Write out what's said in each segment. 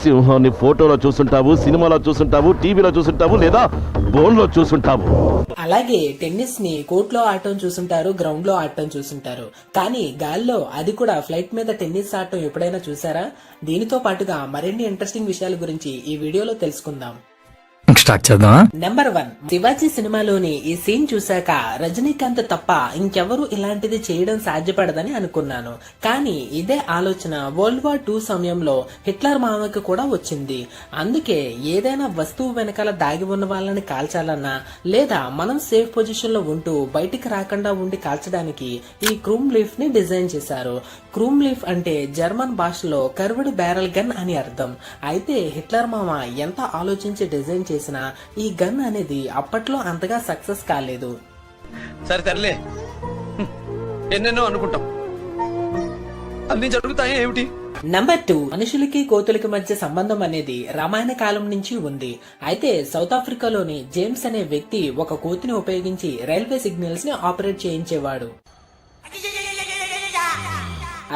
సింహాన్ని ఫోటోలో చూసుంటావు, సినిమాలో చూసుంటావు, టీవీలో చూసుంటావు, లేదా బోన్లో చూసుంటావు. అలాగే టెన్నిస్ ని కోర్టులో ఆడటం చూసుంటారు, గ్రౌండ్ లో ఆడటం చూసుంటారు. కానీ గాల్లో, అది కూడా ఫ్లైట్ మీద టెన్నిస్ ఆడటం ఎప్పుడైనా చూసారా? దీనితో పాటుగా మరిన్ని ఇంట్రెస్టింగ్ విషయాల గురించి ఈ వీడియోలో తెలుసుకుందాం. స్టార్ట్ చేద్దాం. నెంబర్ 1, శివాజీ సినిమాలోని ఈ సీన్ చూశాక రజనీకాంత్ తప్ప ఇంకెవరూ ఇలాంటిది చేయడం సాధ్యపడదని అనుకున్నాను. కానీ ఇదే ఆలోచన వరల్డ్ వార్ 2 సమయంలో హిట్లర్ మామకి కూడా వచ్చింది. అందుకే ఏదైనా వస్తువు వెనకాల దాగి ఉన్న వాళ్ళని కాల్చాలన్నా, లేదా మనం సేఫ్ పొజిషన్ లో ఉంటూ బయటికి రాకుండా ఉండి కాల్చడానికి ఈ క్రూమ్ లీఫ్ ని డిజైన్ చేశారు. క్రూమ్ లీఫ్ అంటే జర్మన్ భాషలో కర్వ్డ్ బ్యారల్ గన్ అని అర్థం. అయితే హిట్లర్ మామ ఎంత ఆలోచించి డిజైన్ చేసిన ఈ గన్ అనేది అప్పట్లో అంతగా సక్సెస్ కాలేదు. సరే తరలే, ఎన్నెన్నో అనుకుంటాం, అన్ని జరుగుతాయి ఏమిటి? నెంబర్ 2, మనుషులకి కోతులకి మధ్య సంబంధం అనేది రామాయణ కాలం నుంచి ఉంది. అయితే సౌత్ ఆఫ్రికాలోని జేమ్స్ అనే వ్యక్తి ఒక కోతిని ఉపయోగించి రైల్వే సిగ్నల్స్ ని ఆపరేట్ చేయించేవాడు.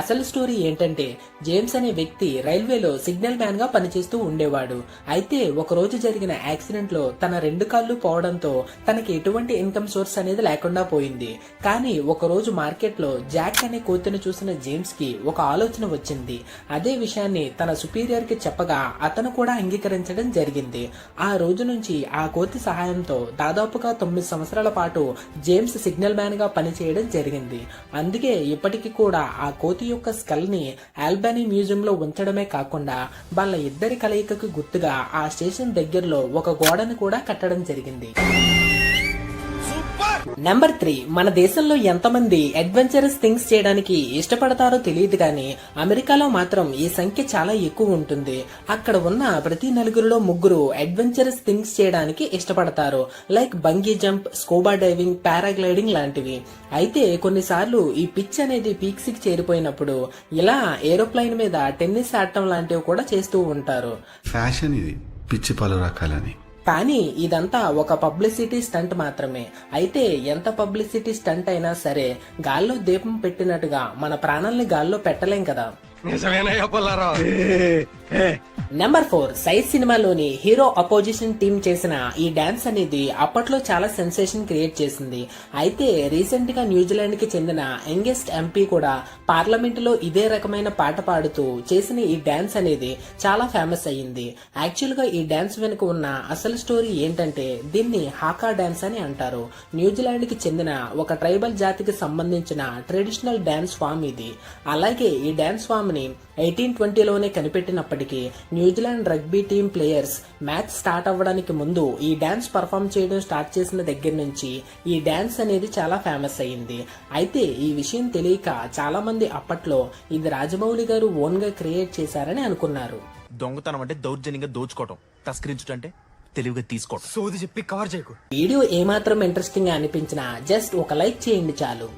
అసలు స్టోరీ ఏంటంటే, జేమ్స్ అనే వ్యక్తి రైల్వేలో సిగ్నల్ మ్యాన్ గా పనిచేస్తూ ఉండేవాడు. అయితే ఒక రోజు జరిగిన యాక్సిడెంట్ లో తన 2 కాళ్ళు పోవడంతో తనకి ఎటువంటి ఇన్కమ్ సోర్స్ అనేది లేకుండా పోయింది. కానీ ఒక రోజు మార్కెట్ లో జాక్ అనే కోతిని చూసిన జేమ్స్ కి ఒక ఆలోచన వచ్చింది. అదే విషయాన్ని తన సుపీరియర్ కి చెప్పగా అతను కూడా అంగీకరించడం జరిగింది. ఆ రోజు నుంచి ఆ కోతి సహాయంతో దాదాపుగా 9 సంవత్సరాల పాటు జేమ్స్ సిగ్నల్ మ్యాన్ గా పనిచేయడం జరిగింది. అందుకే ఇప్పటికీ కూడా ఆ కోతి యొక్క స్కల్ ని ఆల్బనీ మ్యూజియం లో ఉంచడమే కాకుండా వాళ్ళ ఇద్దరి కలయికకు గుర్తుగా ఆ స్టేషన్ దగ్గరలో ఒక గోడను కూడా కట్టడం జరిగింది. నెంబర్ 3, మన దేశంలో ఎంతమంది అడ్వెంచరస్ థింగ్స్ చేయడానికి ఇష్టపడతారో తెలియదు కానీ అమెరికాలో మాత్రం ఈ సంఖ్య చాలా ఎక్కువ ఉంటుంది. అక్కడ ఉన్న ప్రతి నలుగురిలో 3 అడ్వెంచరస్ థింగ్స్ చేయడానికి ఇష్టపడతారు. Like bungee jump, scuba diving, paragliding లాంటివి. అయితే కొన్నిసార్లు ఈ పిచ్ అనేది పీక్స్ కి చేరిపోయినప్పుడు ఇలా ఏరోప్లైన్ మీద టెన్నిస్ ఆడటం లాంటివి కూడా చేస్తూ ఉంటారు. ఫ్యాషన్ ఇది, పిచ్చి పలు రకాలని. కానీ ఇదంతా ఒక పబ్లిసిటీ స్టంట్ మాత్రమే. అయితే ఎంత పబ్లిసిటీ స్టంట్ అయినా సరే గాల్లో దీపం పెట్టినట్టుగా మన ప్రాణాల్ని గాల్లో పెట్టలేం కదా. నెంబర్ 4, సైజ్ సినిమాలోని హీరో అపోజిషన్ టీమ్ చేసిన ఈ డాన్స్ అనేది అప్పట్లో చాలా సెన్సేషన్ క్రియేట్ చేసింది. అయితే రీసెంట్ గా న్యూజిలాండ్ కి చెందిన యంగెస్ట్ ఎంపీ కూడా పార్లమెంట్ లో ఇదే రకమైన పాట పాడుతూ చేసిన ఈ డాన్స్ అనేది చాలా ఫేమస్ అయ్యింది. యాక్చువల్ గా ఈ డాన్స్ వెనుక ఉన్న అసలు స్టోరీ ఏంటంటే, దీన్ని హాకా డాన్స్ అని అంటారు. న్యూజిలాండ్ కి చెందిన ఒక ట్రైబల్ జాతికి సంబంధించిన ట్రెడిషనల్ డాన్స్ ఫామ్ ఇది. అలాగే ఈ డాన్స్ ఫామ్ ని 1820లోనే కనిపెట్టినప్పటికీ New Zealand rugby team players match start అవ్వడానికి ముందు ఈ డాన్స్ పర్ఫామ్ చేయడం స్టార్ట్ చేసిన దగ్గర నుంచి ఈ డాన్స్ అనేది చాలా ఫేమస్ అయ్యింది. అయితే ఈ విషయం తెలియక చాలా మంది అప్పట్లో ఇది రాజమౌళి గారు ఓన్ గా క్రియేట్ చేశారని అనుకున్నారు. దొంగతనం అంటే దౌర్జన్యంగా దోచుకోవటం, తస్కరించడం అంటే తెలివిగా తీసుకోవటం. సోది చెప్పి కవర్ చేయకు. వీడియో ఏమాత్రం ఇంట్రెస్టింగ్ గా అనిపించినా జస్ట్ ఒక లైక్ చేయండి చాలు.